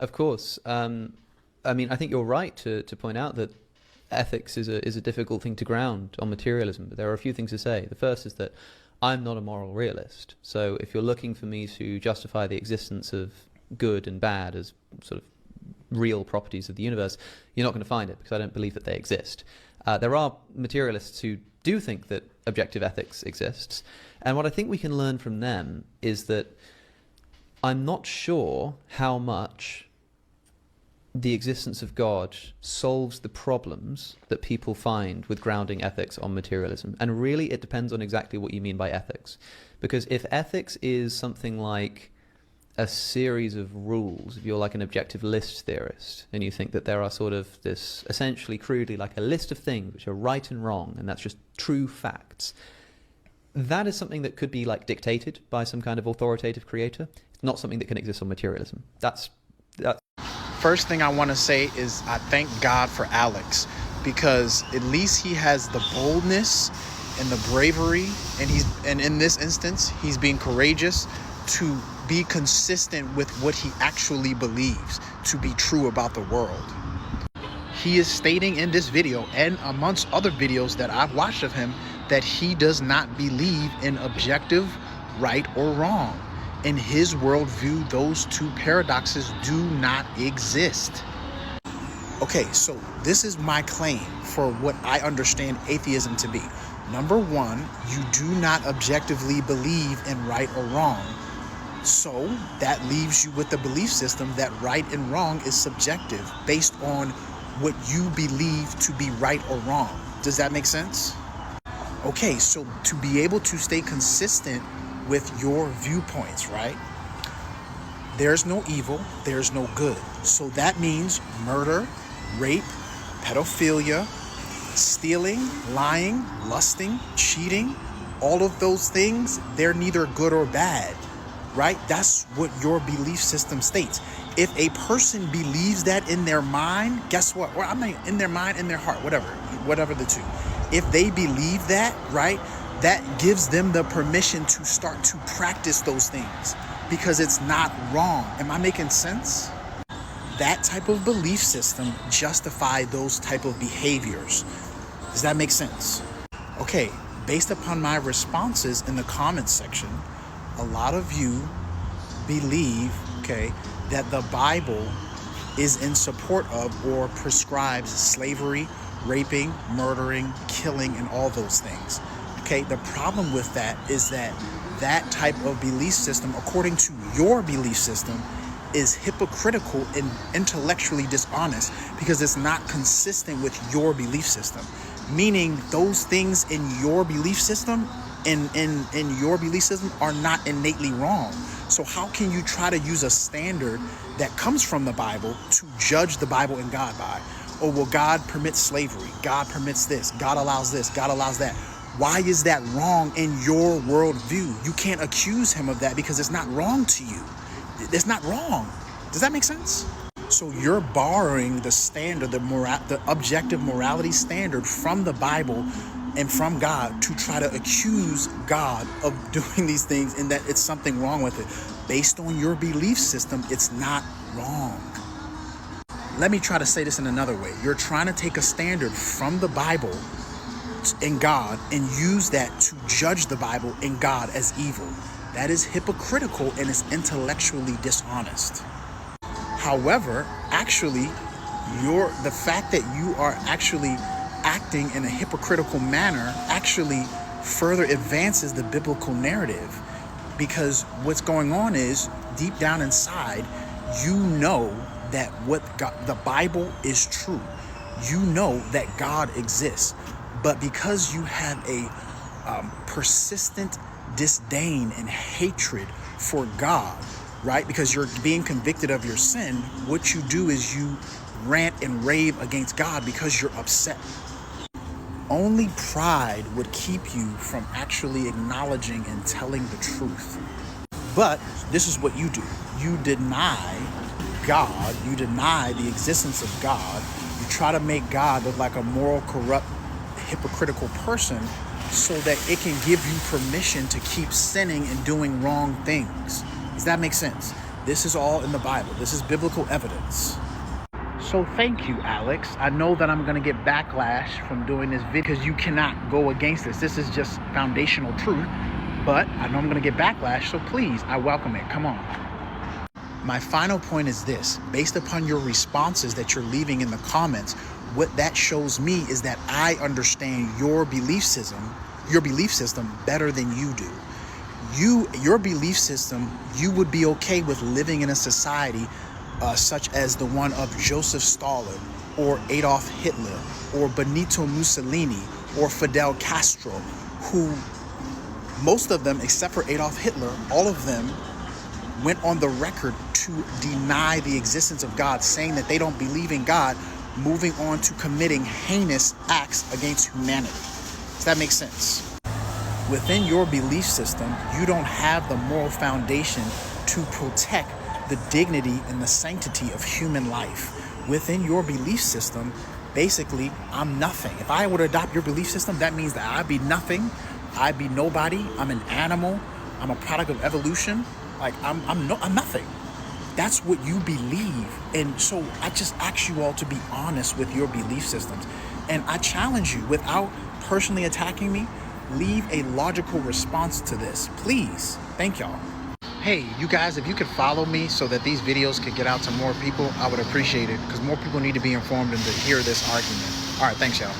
Of course. I mean, I think you're right to point out that ethics is a difficult thing to ground on materialism. But there are a few things to say. The first is that I'm not a moral realist. So if you're looking for me to justify the existence of good and bad as sort of real properties of the universe, you're not going to find it because I don't believe that they exist. There are materialists who do think that objective ethics exists. And what I think we can learn from them is that I'm not sure how much the existence of God solves the problems that people find with grounding ethics on materialism. And really, it depends on exactly what you mean by ethics. Because if ethics is something like a series of rules, if you're like an objective list theorist, and you think that there are sort of this, essentially crudely, like a list of things which are right and wrong, and that's just true facts, that is something that could be like dictated by some kind of authoritative creator. It's not something that can exist on materialism. That's First thing I want to say is I thank God for Alex, because at least he has the boldness and the bravery, and in this instance he's being courageous to be consistent with what he actually believes to be true about the world. He is stating in this video and amongst other videos that I've watched of him that he does not believe in objective right or wrong. In his worldview, those two paradoxes do not exist. Okay, so this is my claim for what I understand atheism to be. Number one, you do not objectively believe in right or wrong. So that leaves you with the belief system that right and wrong is subjective based on what you believe to be right or wrong. Does that make sense? Okay, so to be able to stay consistent with your viewpoints, right? There's no evil, there's no good. So that means murder, rape, pedophilia, stealing, lying, lusting, cheating, all of those things, they're neither good or bad, right? That's what your belief system states. If a person believes that in their mind, guess what? Or I mean, in their mind, in their heart, whatever the two. If they believe that, right, that gives them the permission to start to practice those things because it's not wrong. Am I making sense? That type of belief system justify those type of behaviors. Does that make sense? Okay, based upon my responses in the comments section, a lot of you believe, okay, that the Bible is in support of or prescribes slavery, raping, murdering, killing, and all those things. Okay, the problem with that is that that type of belief system, according to your belief system, is hypocritical and intellectually dishonest because it's not consistent with your belief system. Meaning those things in your belief system, in your belief system are not innately wrong. So how can you try to use a standard that comes from the Bible to judge the Bible and God by? Oh, well, God permits slavery. God permits this. God allows this. God allows that. Why is that wrong in your worldview? You can't accuse him of that because it's not wrong to you. It's not wrong. Does that make sense? So you're borrowing the standard, the objective morality standard from the Bible and from God to try to accuse God of doing these things and that it's something wrong with it. Based on your belief system, it's not wrong. Let me try to say this in another way. You're trying to take a standard from the Bible and God and use that to judge the Bible and God as evil. That is hypocritical and is intellectually dishonest. However, actually, the fact that you are actually acting in a hypocritical manner actually further advances the biblical narrative, because what's going on is deep down inside, you know that what God, the Bible is true. You know that God exists. But because you have a persistent disdain and hatred for God, right? Because you're being convicted of your sin, what you do is you rant and rave against God because you're upset. Only pride would keep you from actually acknowledging and telling the truth. But this is what you do. You deny God. You deny the existence of God. You try to make God look like a moral, corrupt, hypocritical person so that it can give you permission to keep sinning and doing wrong things. Does that make sense? This is all in the Bible. This is biblical evidence. So thank you, Alex. I know that I'm going to get backlash from doing this video because you cannot go against this. This is just foundational truth, but I know I'm going to get backlash, so please, I welcome it. Come on. My final point is this. Based upon your responses that you're leaving in the comments, what that shows me is that I understand your belief system better than you do. Your belief system, you would be okay with living in a society such as the one of Joseph Stalin or Adolf Hitler or Benito Mussolini or Fidel Castro, who most of them, except for Adolf Hitler, all of them went on the record to deny the existence of God, saying that they don't believe in God, moving on to committing heinous acts against humanity. Does that make sense? Within your belief system, you don't have the moral foundation to protect the dignity and the sanctity of human life. Within your belief system, basically, I'm nothing. If I were to adopt your belief system, that means that I'd be nothing. I'd be nobody. I'm an animal. I'm a product of evolution. Like I'm nothing. That's what you believe. And so I just ask you all to be honest with your belief systems. And I challenge you, without personally attacking me, leave a logical response to this, please. Thank y'all. Hey, you guys, if you could follow me so that these videos could get out to more people, I would appreciate it, because more people need to be informed and to hear this argument. All right, thanks, y'all.